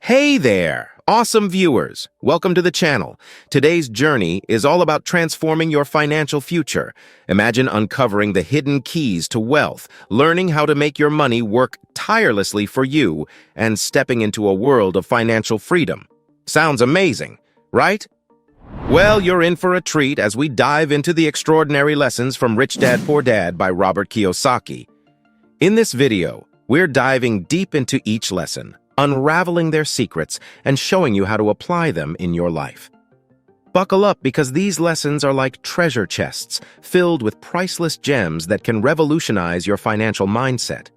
Hey there, awesome viewers. Welcome to the channel. Today's journey is all about transforming your financial future. Imagine uncovering the hidden keys to wealth, learning how to make your money work tirelessly for you, and stepping into a world of financial freedom. Sounds amazing, right? Well, you're in for a treat as we dive into the extraordinary lessons from Rich Dad, Poor Dad by Robert Kiyosaki. In this video, we're diving deep into each lesson, unraveling their secrets and showing you how to apply them in your life. Buckle up because these lessons are like treasure chests filled with priceless gems that can revolutionize your financial mindset.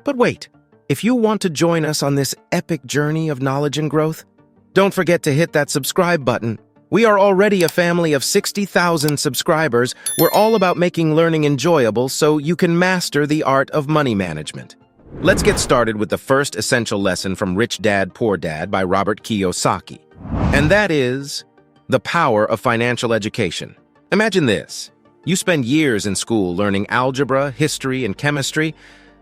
But wait, if you want to join us on this epic journey of knowledge and growth, don't forget to hit that subscribe button. We are already a family of 60,000 subscribers. We're all about making learning enjoyable so you can master the art of money management. Let's get started with the first essential lesson from Rich Dad, Poor Dad by Robert Kiyosaki. And that is the power of financial education. Imagine this. You spend years in school learning algebra, history, and chemistry,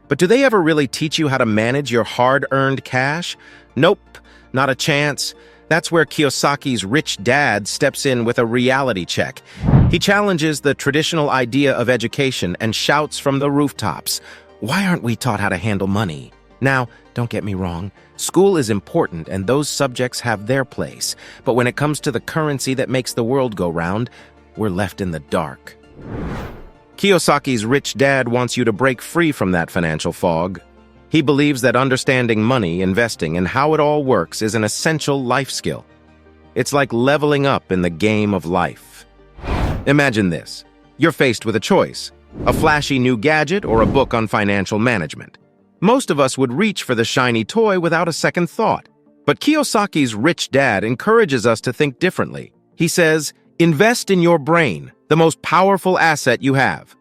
but do they ever really teach you how to manage your hard-earned cash? Nope, not a chance. That's where Kiyosaki's Rich Dad steps in with a reality check. He challenges the traditional idea of education and shouts from the rooftops, "Why aren't we taught how to handle money?" Now, don't get me wrong, school is important and those subjects have their place, but when it comes to the currency that makes the world go round, we're left in the dark. Kiyosaki's Rich Dad wants you to break free from that financial fog. He believes that understanding money, investing, and how it all works is an essential life skill. It's like leveling up in the game of life. Imagine this. You're faced with a choice. A flashy new gadget or a book on financial management. Most of us would reach for the shiny toy without a second thought. But Kiyosaki's Rich Dad encourages us to think differently. He says, invest in your brain, the most powerful asset you have.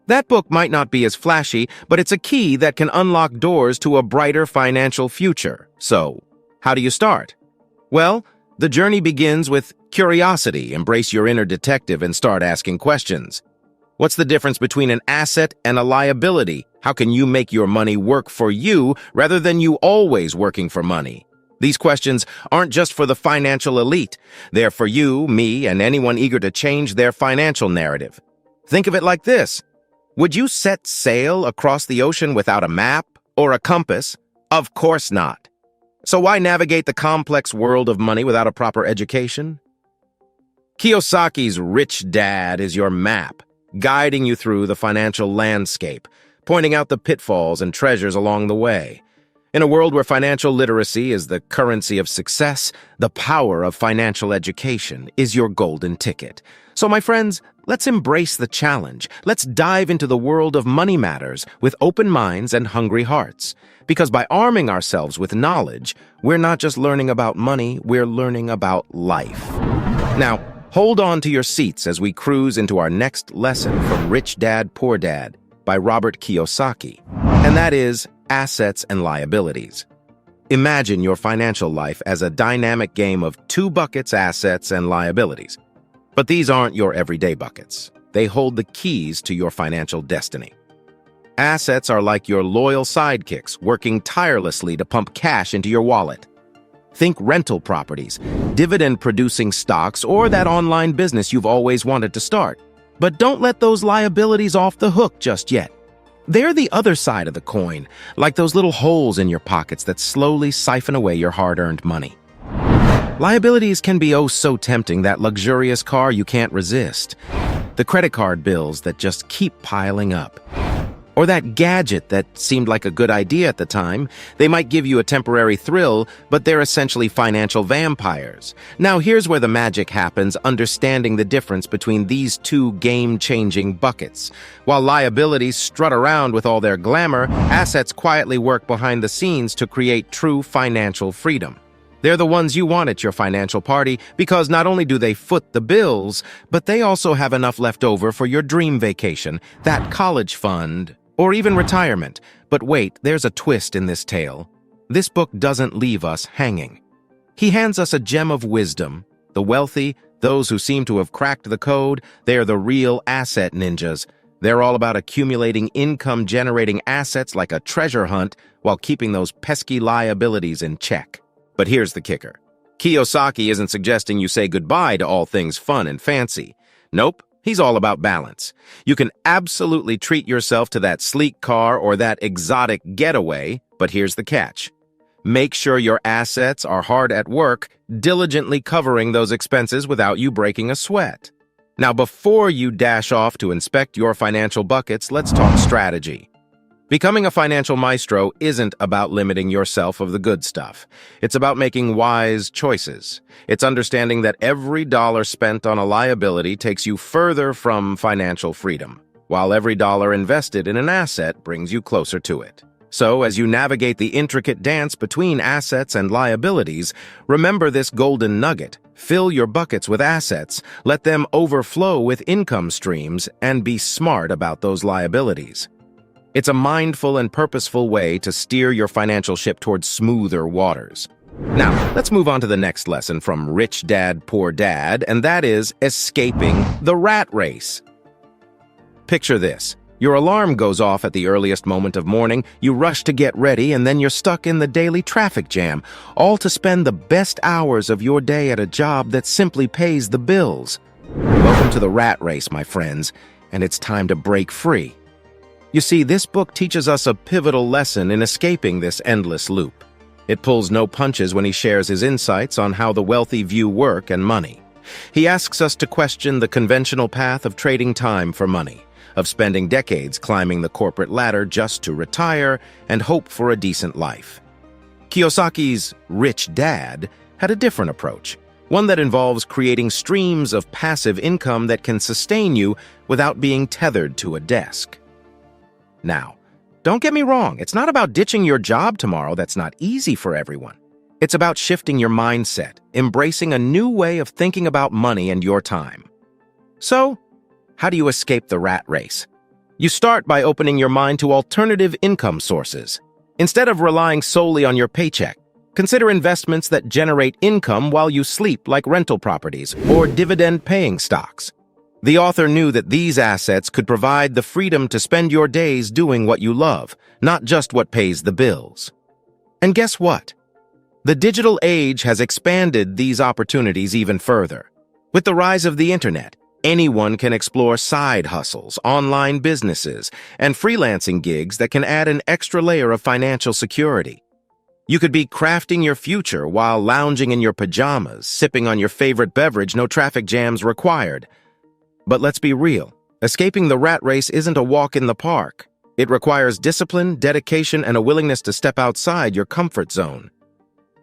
That book might not be as flashy, but it's a key that can unlock doors to a brighter financial future. So, how do you start? Well, the journey begins with curiosity. Embrace your inner detective and start asking questions. What's the difference between an asset and a liability? How can you make your money work for you rather than you always working for money? These questions aren't just for the financial elite. They're for you, me, and anyone eager to change their financial narrative. Think of it like this. Would you set sail across the ocean without a map or a compass? Of course not. So why navigate the complex world of money without a proper education? Kiyosaki's Rich Dad is your map, guiding you through the financial landscape, pointing out the pitfalls and treasures along the way. In a world where financial literacy is the currency of success, the power of financial education is your golden ticket. So, my friends, let's embrace the challenge. Let's dive into the world of money matters with open minds and hungry hearts. Because by arming ourselves with knowledge, we're not just learning about money, we're learning about life. Now, hold on to your seats as we cruise into our next lesson from Rich Dad, Poor Dad by Robert Kiyosaki, and that is assets and liabilities. Imagine your financial life as a dynamic game of two buckets, assets and liabilities. But these aren't your everyday buckets. They hold the keys to your financial destiny. Assets are like your loyal sidekicks, working tirelessly to pump cash into your wallet. Think rental properties, dividend-producing stocks, or that online business you've always wanted to start. But don't let those liabilities off the hook just yet. They're the other side of the coin, like those little holes in your pockets that slowly siphon away your hard-earned money. Liabilities can be oh so tempting, that luxurious car you can't resist, the credit card bills that just keep piling up, or that gadget that seemed like a good idea at the time. They might give you a temporary thrill, but they're essentially financial vampires. Now here's where the magic happens, understanding the difference between these two game-changing buckets. While liabilities strut around with all their glamour, assets quietly work behind the scenes to create true financial freedom. They're the ones you want at your financial party because not only do they foot the bills, but they also have enough left over for your dream vacation, that college fund, or even retirement. But wait, there's a twist in this tale. This book doesn't leave us hanging. He hands us a gem of wisdom. The wealthy, those who seem to have cracked the code, they are the real asset ninjas. They're all about accumulating income-generating assets like a treasure hunt while keeping those pesky liabilities in check. But here's the kicker. Kiyosaki isn't suggesting you say goodbye to all things fun and fancy. Nope, he's all about balance. You can absolutely treat yourself to that sleek car or that exotic getaway, but here's the catch. Make sure your assets are hard at work, diligently covering those expenses without you breaking a sweat. Now, before you dash off to inspect your financial buckets, let's talk strategy. Becoming a financial maestro isn't about limiting yourself of the good stuff. It's about making wise choices. It's understanding that every dollar spent on a liability takes you further from financial freedom, while every dollar invested in an asset brings you closer to it. So, as you navigate the intricate dance between assets and liabilities, remember this golden nugget. Fill your buckets with assets, let them overflow with income streams, and be smart about those liabilities. It's a mindful and purposeful way to steer your financial ship towards smoother waters. Now, let's move on to the next lesson from Rich Dad, Poor Dad, and that is escaping the rat race. Picture this. Your alarm goes off at the earliest moment of morning, you rush to get ready, and then you're stuck in the daily traffic jam, all to spend the best hours of your day at a job that simply pays the bills. Welcome to the rat race, my friends, and it's time to break free. You see, this book teaches us a pivotal lesson in escaping this endless loop. It pulls no punches when he shares his insights on how the wealthy view work and money. He asks us to question the conventional path of trading time for money, of spending decades climbing the corporate ladder just to retire and hope for a decent life. Kiyosaki's Rich Dad had a different approach, one that involves creating streams of passive income that can sustain you without being tethered to a desk. Now, don't get me wrong, it's not about ditching your job tomorrow. That's not easy for everyone. It's about shifting your mindset, embracing a new way of thinking about money and your time. So, how do you escape the rat race? You start by opening your mind to alternative income sources. Instead of relying solely on your paycheck, consider investments that generate income while you sleep, like rental properties or dividend-paying stocks. The author knew that these assets could provide the freedom to spend your days doing what you love, not just what pays the bills. And guess what? The digital age has expanded these opportunities even further. With the rise of the internet, anyone can explore side hustles, online businesses, and freelancing gigs that can add an extra layer of financial security. You could be crafting your future while lounging in your pajamas, sipping on your favorite beverage, no traffic jams required. But let's be real, escaping the rat race isn't a walk in the park. It requires discipline, dedication, and a willingness to step outside your comfort zone.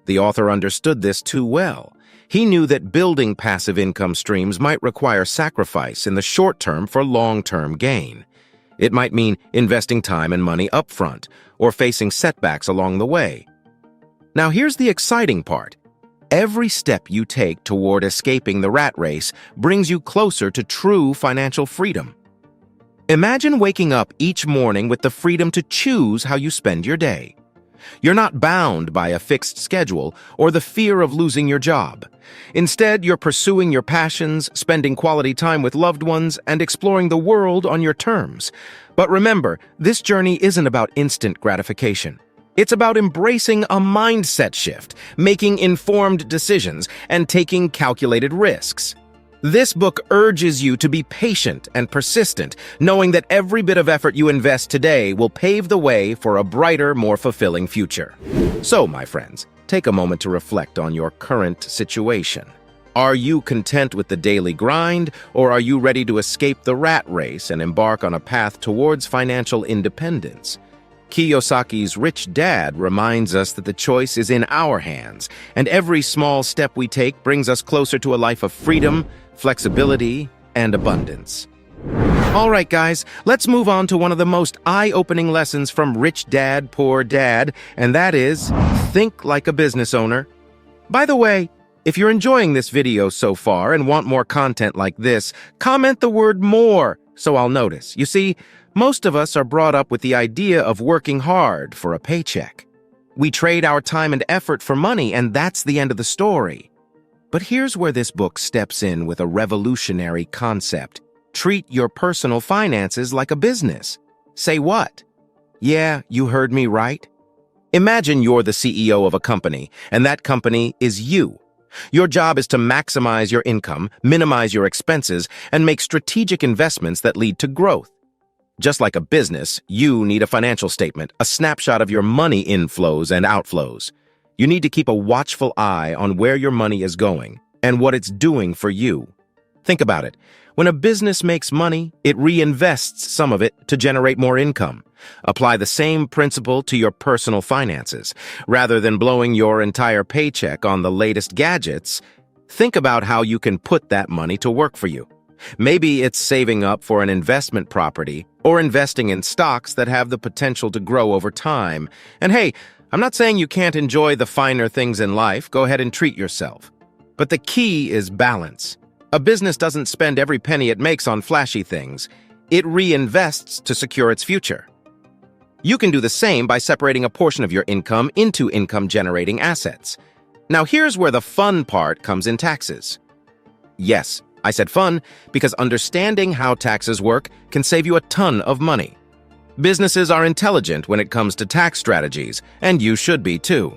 The author understood this too well. He knew that building passive income streams might require sacrifice in the short term for long-term gain. It might mean investing time and money upfront, or facing setbacks along the way. Now here's the exciting part. Every step you take toward escaping the rat race brings you closer to true financial freedom. Imagine waking up each morning with the freedom to choose how you spend your day. You're not bound by a fixed schedule or the fear of losing your job. Instead, you're pursuing your passions, spending quality time with loved ones, and exploring the world on your terms. But remember, this journey isn't about instant gratification. It's about embracing a mindset shift, making informed decisions, and taking calculated risks. This book urges you to be patient and persistent, knowing that every bit of effort you invest today will pave the way for a brighter, more fulfilling future. So, my friends, take a moment to reflect on your current situation. Are you content with the daily grind, or are you ready to escape the rat race and embark on a path towards financial independence? Kiyosaki's Rich Dad reminds us that the choice is in our hands, and every small step we take brings us closer to a life of freedom, flexibility, and abundance. All right, guys, let's move on to one of the most eye-opening lessons from Rich Dad, Poor Dad, and that is, think like a business owner. By the way, if you're enjoying this video so far and want more content like this, comment the word "more" so I'll notice. You see, most of us are brought up with the idea of working hard for a paycheck. We trade our time and effort for money, and that's the end of the story. But here's where this book steps in with a revolutionary concept. Treat your personal finances like a business. Say what? Yeah, you heard me right. Imagine you're the CEO of a company, and that company is you. Your job is to maximize your income, minimize your expenses, and make strategic investments that lead to growth. Just like a business, you need a financial statement, a snapshot of your money inflows and outflows. You need to keep a watchful eye on where your money is going and what it's doing for you. Think about it. When a business makes money, it reinvests some of it to generate more income. Apply the same principle to your personal finances. Rather than blowing your entire paycheck on the latest gadgets, think about how you can put that money to work for you. Maybe it's saving up for an investment property or investing in stocks that have the potential to grow over time. And hey, I'm not saying you can't enjoy the finer things in life. Go ahead and treat yourself. But the key is balance. A business doesn't spend every penny it makes on flashy things. It reinvests to secure its future. You can do the same by separating a portion of your income into income-generating assets. Now here's where the fun part comes in taxes. Yes, I said fun because understanding how taxes work can save you a ton of money. Businesses are intelligent when it comes to tax strategies, and you should be too.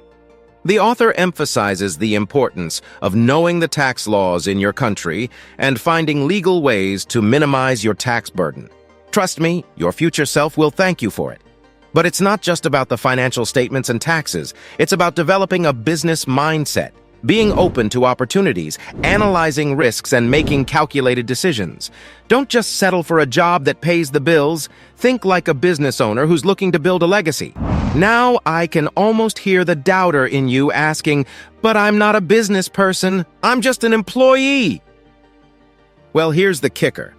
The author emphasizes the importance of knowing the tax laws in your country and finding legal ways to minimize your tax burden. Trust me, your future self will thank you for it. But it's not just about the financial statements and taxes. It's about developing a business mindset, being open to opportunities, analyzing risks, and making calculated decisions. Don't just settle for a job that pays the bills. Think like a business owner who's looking to build a legacy. Now I can almost hear the doubter in you asking, "But I'm not a business person. I'm just an employee." Well, here's the kicker.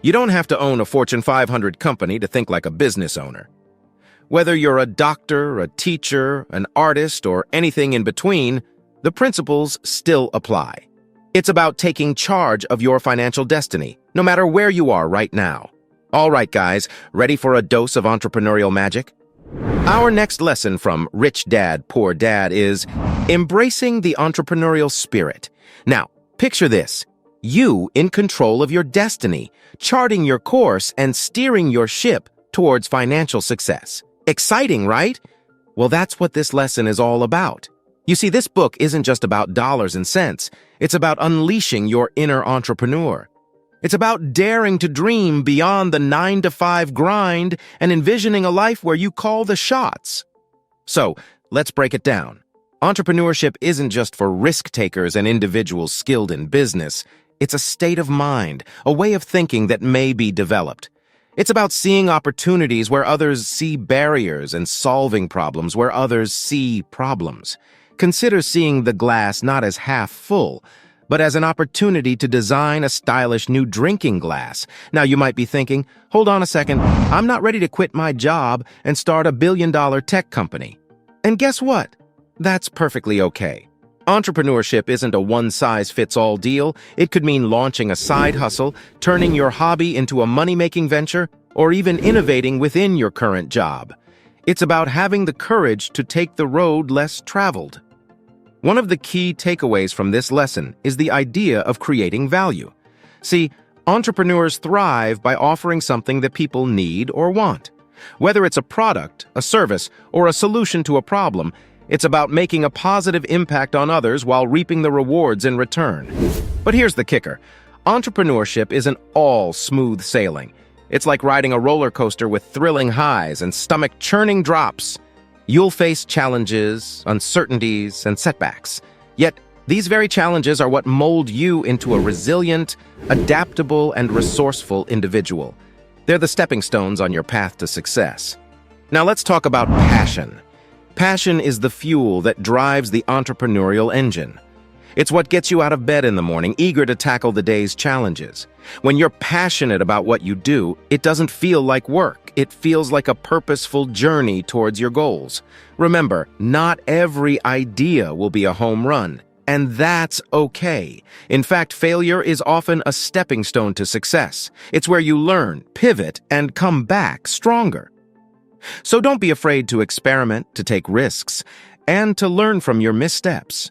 You don't have to own a Fortune 500 company to think like a business owner. Whether you're a doctor, a teacher, an artist, or anything in between, the principles still apply. It's about taking charge of your financial destiny, no matter where you are right now. All right, guys, ready for a dose of entrepreneurial magic? Our next lesson from Rich Dad, Poor Dad is embracing the entrepreneurial spirit. Now, picture this. You in control of your destiny, charting your course and steering your ship towards financial success. Exciting, right? Well, that's what this lesson is all about. You see, this book isn't just about dollars and cents. It's about unleashing your inner entrepreneur. It's about daring to dream beyond the 9-to-5 grind and envisioning a life where you call the shots. So, let's break it down. Entrepreneurship isn't just for risk takers and individuals skilled in business. It's a state of mind, a way of thinking that may be developed. It's about seeing opportunities where others see barriers and solving problems where others see problems. Consider seeing the glass not as half full, but as an opportunity to design a stylish new drinking glass. Now you might be thinking, hold on a second, I'm not ready to quit my job and start a billion-dollar tech company. And guess what? That's perfectly okay. Entrepreneurship isn't a one-size-fits-all deal. It could mean launching a side hustle, turning your hobby into a money-making venture, or even innovating within your current job. It's about having the courage to take the road less traveled. One of the key takeaways from this lesson is the idea of creating value. See, entrepreneurs thrive by offering something that people need or want. Whether it's a product, a service, or a solution to a problem, it's about making a positive impact on others while reaping the rewards in return. But here's the kicker. Entrepreneurship isn't all smooth sailing. It's like riding a roller coaster with thrilling highs and stomach-churning drops. You'll face challenges, uncertainties, and setbacks. Yet, these very challenges are what mold you into a resilient, adaptable, and resourceful individual. They're the stepping stones on your path to success. Now let's talk about passion. Passion is the fuel that drives the entrepreneurial engine. It's what gets you out of bed in the morning, eager to tackle the day's challenges. When you're passionate about what you do, it doesn't feel like work. It feels like a purposeful journey towards your goals. Remember, not every idea will be a home run, and that's okay. In fact, failure is often a stepping stone to success. It's where you learn, pivot, and come back stronger. So don't be afraid to experiment, to take risks, and to learn from your missteps.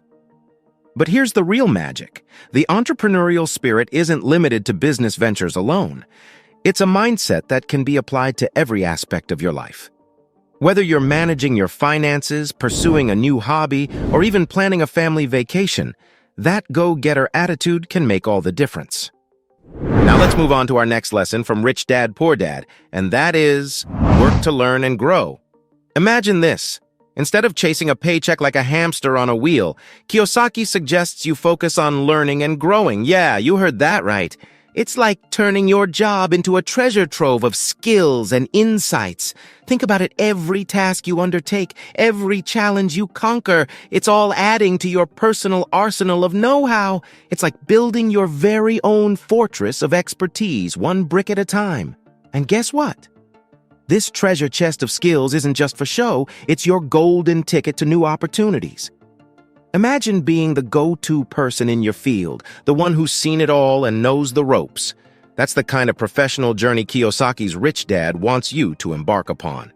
But here's the real magic. The entrepreneurial spirit isn't limited to business ventures alone. It's a mindset that can be applied to every aspect of your life. Whether you're managing your finances, pursuing a new hobby, or even planning a family vacation, that go-getter attitude can make all the difference. Now let's move on to our next lesson from Rich Dad, Poor Dad, and that is work to learn and grow. Imagine this. Instead of chasing a paycheck like a hamster on a wheel, Kiyosaki suggests you focus on learning and growing. Yeah, you heard that right. It's like turning your job into a treasure trove of skills and insights. Think about it, every task you undertake, every challenge you conquer, it's all adding to your personal arsenal of know-how. It's like building your very own fortress of expertise, one brick at a time. And guess what? This treasure chest of skills isn't just for show, it's your golden ticket to new opportunities. Imagine being the go-to person in your field, the one who's seen it all and knows the ropes. That's the kind of professional journey Kiyosaki's Rich Dad wants you to embark upon.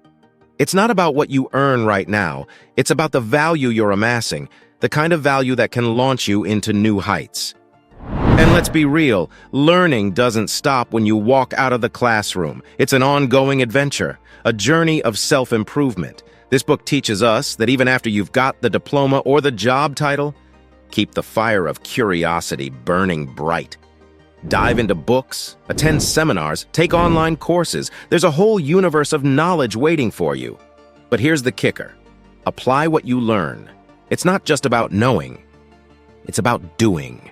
It's not about what you earn right now, it's about the value you're amassing, the kind of value that can launch you into new heights. And let's be real, learning doesn't stop when you walk out of the classroom. It's an ongoing adventure, a journey of self-improvement. This book teaches us that even after you've got the diploma or the job title, keep the fire of curiosity burning bright. Dive into books, attend seminars, take online courses. There's a whole universe of knowledge waiting for you. But here's the kicker. Apply what you learn. It's not just about knowing. It's about doing.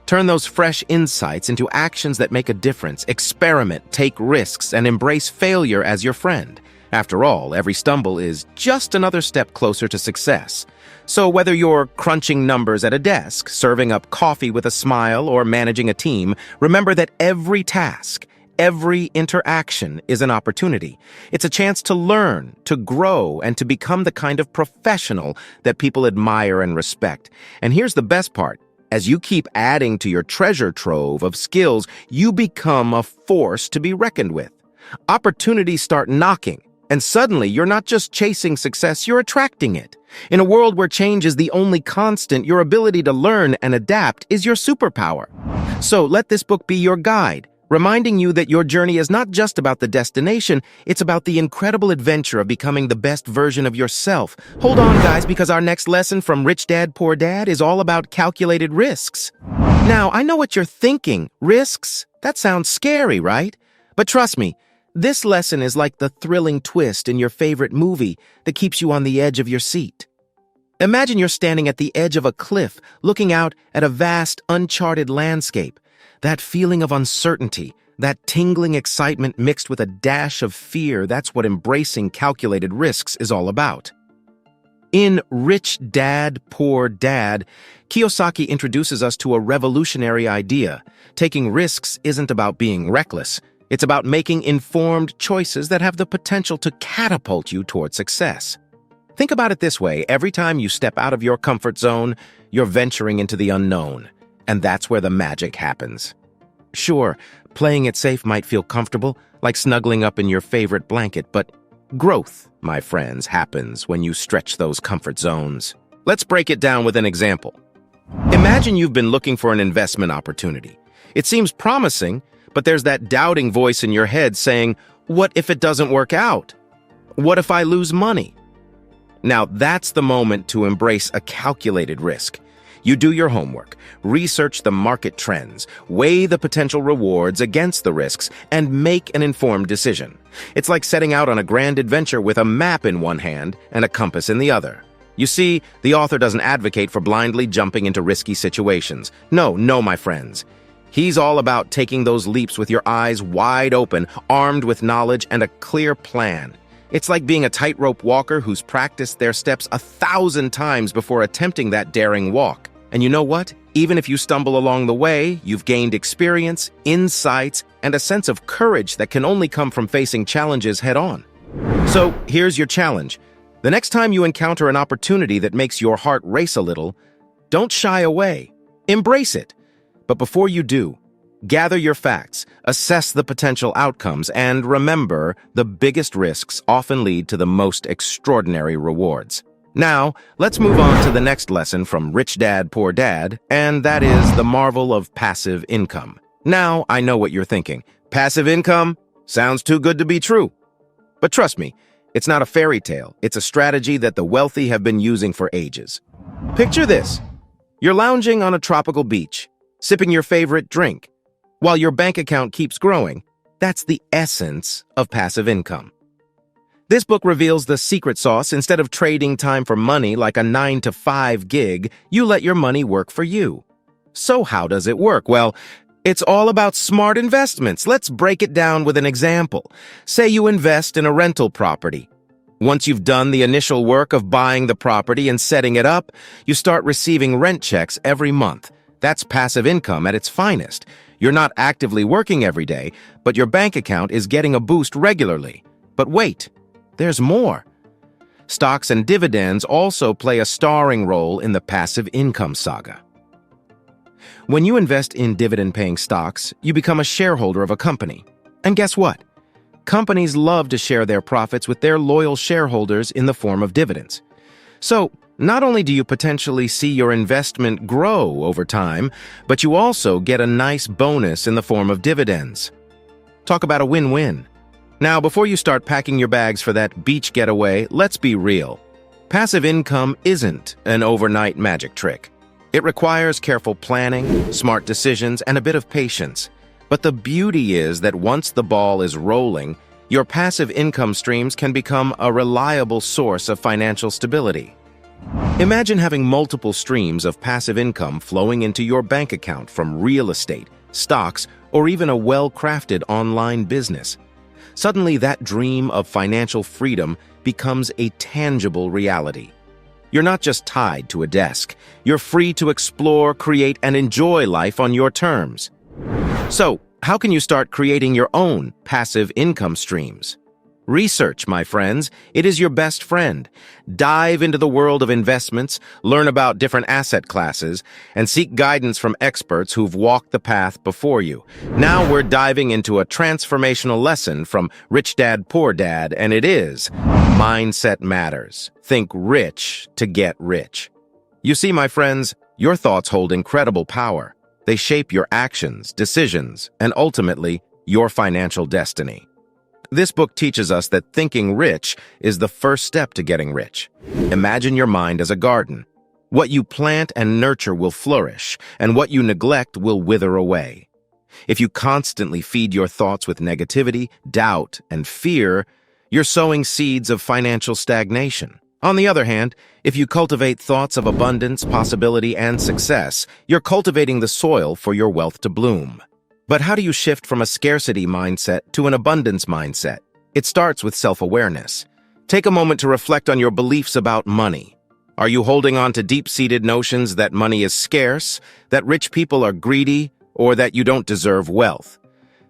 Turn those fresh insights into actions that make a difference. Experiment, take risks, and embrace failure as your friend. After all, every stumble is just another step closer to success. So whether you're crunching numbers at a desk, serving up coffee with a smile, or managing a team, remember that every task, every interaction is an opportunity. It's a chance to learn, to grow, and to become the kind of professional that people admire and respect. And here's the best part. As you keep adding to your treasure trove of skills, you become a force to be reckoned with. Opportunities start knocking. And suddenly, you're not just chasing success, you're attracting it. In a world where change is the only constant, your ability to learn and adapt is your superpower. So let this book be your guide, reminding you that your journey is not just about the destination, it's about the incredible adventure of becoming the best version of yourself. Hold on, guys, because our next lesson from Rich Dad, Poor Dad is all about calculated risks. Now, I know what you're thinking. Risks? That sounds scary, right? But trust me, this lesson is like the thrilling twist in your favorite movie that keeps you on the edge of your seat. Imagine you're standing at the edge of a cliff, looking out at a vast, uncharted landscape. That feeling of uncertainty, that tingling excitement mixed with a dash of fear, that's what embracing calculated risks is all about. In Rich Dad, Poor Dad, Kiyosaki introduces us to a revolutionary idea. Taking risks isn't about being reckless. It's about making informed choices that have the potential to catapult you toward success. Think about it this way. Every time you step out of your comfort zone, you're venturing into the unknown. And that's where the magic happens. Sure, playing it safe might feel comfortable, like snuggling up in your favorite blanket, but growth, my friends, happens when you stretch those comfort zones. Let's break it down with an example. Imagine you've been looking for an investment opportunity. It seems promising, but there's that doubting voice in your head saying, what if it doesn't work out? What if I lose money? Now, that's the moment to embrace a calculated risk. You do your homework, research the market trends, weigh the potential rewards against the risks, and make an informed decision. It's like setting out on a grand adventure with a map in one hand and a compass in the other. You see, the author doesn't advocate for blindly jumping into risky situations. No, my friends. He's all about taking those leaps with your eyes wide open, armed with knowledge and a clear plan. It's like being a tightrope walker who's practiced their steps 1,000 times before attempting that daring walk. And you know what? Even if you stumble along the way, you've gained experience, insights, and a sense of courage that can only come from facing challenges head-on. So here's your challenge. The next time you encounter an opportunity that makes your heart race a little, don't shy away. Embrace it. But before you do, gather your facts, assess the potential outcomes, and remember, the biggest risks often lead to the most extraordinary rewards. Now, let's move on to the next lesson from Rich Dad, Poor Dad, and that is the marvel of passive income. Now, I know what you're thinking. Passive income? Sounds too good to be true. But trust me, It's not a fairy tale. It's a strategy that the wealthy have been using for ages. Picture this. You're lounging on a tropical beach, sipping your favorite drink, while your bank account keeps growing. That's the essence of passive income. This book reveals the secret sauce. Instead of trading time for money like a 9-to-5 gig, you let your money work for you. So how does it work? Well, it's all about smart investments. Let's break it down with an example. Say you invest in a rental property. Once you've done the initial work of buying the property and setting it up, you start receiving rent checks every month. That's passive income at its finest. You're not actively working every day, but your bank account is getting a boost regularly. But wait, there's more. Stocks and dividends also play a starring role in the passive income saga. When you invest in dividend-paying stocks, you become a shareholder of a company. And guess what? Companies love to share their profits with their loyal shareholders in the form of dividends. So, not only do you potentially see your investment grow over time, but you also get a nice bonus in the form of dividends. Talk about a win-win. Now, before you start packing your bags for that beach getaway, let's be real. Passive income isn't an overnight magic trick. It requires careful planning, smart decisions, and a bit of patience. But the beauty is that once the ball is rolling, your passive income streams can become a reliable source of financial stability. Imagine having multiple streams of passive income flowing into your bank account from real estate, stocks, or even a well-crafted online business. Suddenly, that dream of financial freedom becomes a tangible reality. You're not just tied to a desk. You're free to explore, create, and enjoy life on your terms. So, how can you start creating your own passive income streams? Research, my friends. It is your best friend. Dive into the world of investments, learn about different asset classes, and seek guidance from experts who've walked the path before you. Now we're diving into a transformational lesson from Rich Dad, Poor Dad, and it is Mindset Matters. Think rich to get rich. You see, my friends, your thoughts hold incredible power. They shape your actions, decisions, and ultimately, your financial destiny. This book teaches us that thinking rich is the first step to getting rich. Imagine your mind as a garden. What you plant and nurture will flourish, and what you neglect will wither away. If you constantly feed your thoughts with negativity, doubt, and fear, you're sowing seeds of financial stagnation. On the other hand, if you cultivate thoughts of abundance, possibility, and success, you're cultivating the soil for your wealth to bloom. But how do you shift from a scarcity mindset to an abundance mindset? It starts with self-awareness. Take a moment to reflect on your beliefs about money. Are you holding on to deep-seated notions that money is scarce, that rich people are greedy, or that you don't deserve wealth?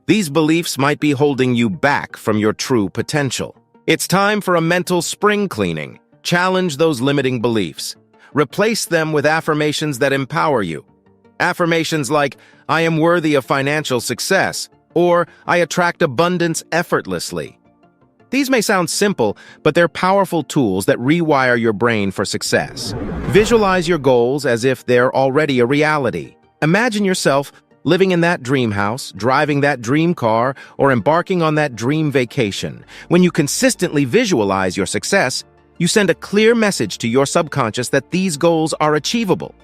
These beliefs might be holding you back from your true potential. It's time for a mental spring cleaning. Challenge those limiting beliefs. Replace them with affirmations that empower you. Affirmations like, I am worthy of financial success, or I attract abundance effortlessly. These may sound simple, but they're powerful tools that rewire your brain for success. Visualize your goals as if they're already a reality. Imagine yourself living in that dream house, driving that dream car, or embarking on that dream vacation. When you consistently visualize your success, you send a clear message to your subconscious that these goals are achievable.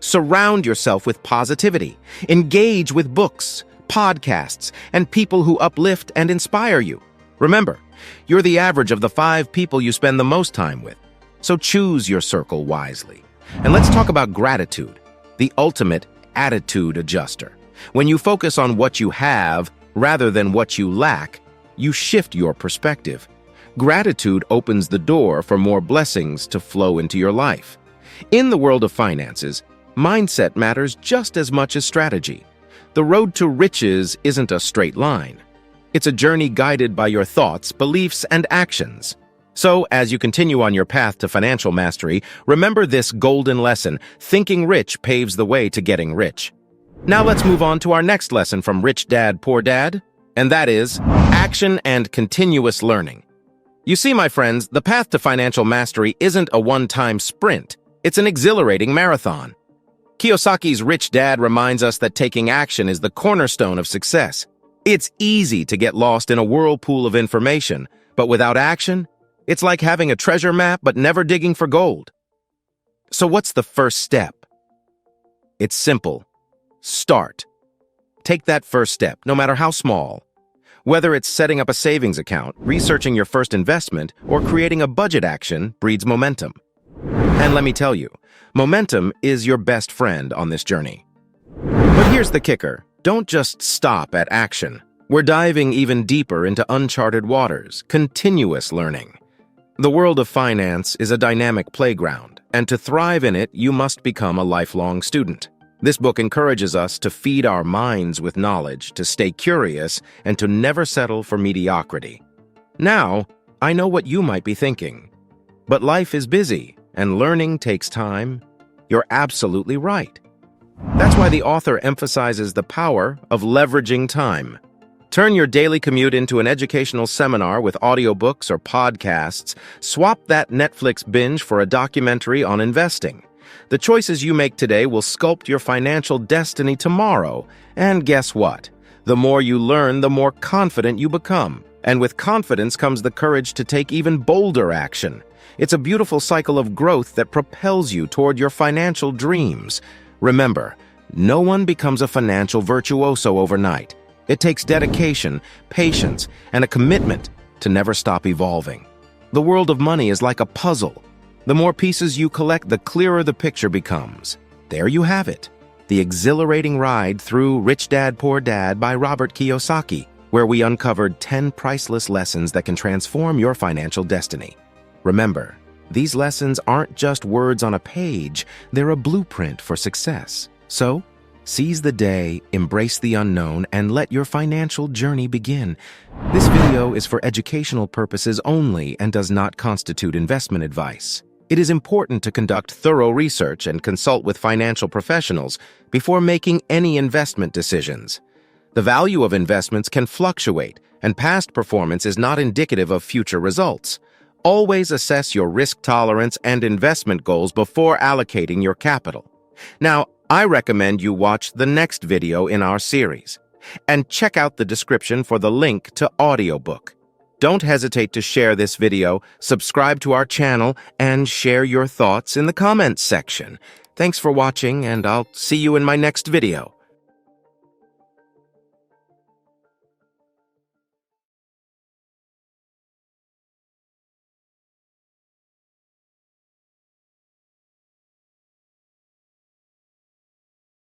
Surround yourself with positivity. Engage with books, podcasts, and people who uplift and inspire you. Remember, you're the average of the 5 people you spend the most time with. So choose your circle wisely. And let's talk about gratitude, the ultimate attitude adjuster. When you focus on what you have rather than what you lack, you shift your perspective. Gratitude opens the door for more blessings to flow into your life. In the world of finances, mindset matters just as much as strategy. The road to riches isn't a straight line. It's a journey guided by your thoughts, beliefs, and actions. So, as you continue on your path to financial mastery, remember this golden lesson: thinking rich paves the way to getting rich. Now let's move on to our next lesson from Rich Dad, Poor Dad, and that is action and continuous learning. You see, my friends, the path to financial mastery isn't a one-time sprint. It's an exhilarating marathon. Kiyosaki's Rich Dad reminds us that taking action is the cornerstone of success. It's easy to get lost in a whirlpool of information, but without action, It's like having a treasure map but never digging for gold. So what's the first step? It's simple. Start. Take that first step, no matter how small. Whether it's setting up a savings account, researching your first investment, or creating a budget action breeds momentum. And let me tell you, momentum is your best friend on this journey. But here's the kicker. Don't just stop at action. We're diving even deeper into uncharted waters, continuous learning. The world of finance is a dynamic playground, and to thrive in it, you must become a lifelong student. This book encourages us to feed our minds with knowledge, to stay curious, and to never settle for mediocrity. Now, I know what you might be thinking. But life is busy, and learning takes time. You're absolutely right. That's why the author emphasizes the power of leveraging time. Turn your daily commute into an educational seminar with audiobooks or podcasts. Swap that Netflix binge for a documentary on investing. The choices you make today will sculpt your financial destiny tomorrow. And guess what? The more you learn, the more confident you become. And with confidence comes the courage to take even bolder action. It's a beautiful cycle of growth that propels you toward your financial dreams. Remember, no one becomes a financial virtuoso overnight. It takes dedication, patience, and a commitment to never stop evolving. The world of money is like a puzzle. The more pieces you collect, the clearer the picture becomes. There you have it, the exhilarating ride through Rich Dad, Poor Dad by Robert Kiyosaki, where we uncovered 10 priceless lessons that can transform your financial destiny. Remember, these lessons aren't just words on a page, they're a blueprint for success. So, seize the day, embrace the unknown, and let your financial journey begin. This video is for educational purposes only and does not constitute investment advice. It is important to conduct thorough research and consult with financial professionals before making any investment decisions. The value of investments can fluctuate, and past performance is not indicative of future results. Always assess your risk tolerance and investment goals before allocating your capital. Now, I recommend you watch the next video in our series, and check out the description for the link to audiobook. Don't hesitate to share this video, subscribe to our channel, and share your thoughts in the comments section. Thanks for watching, and I'll see you in my next video.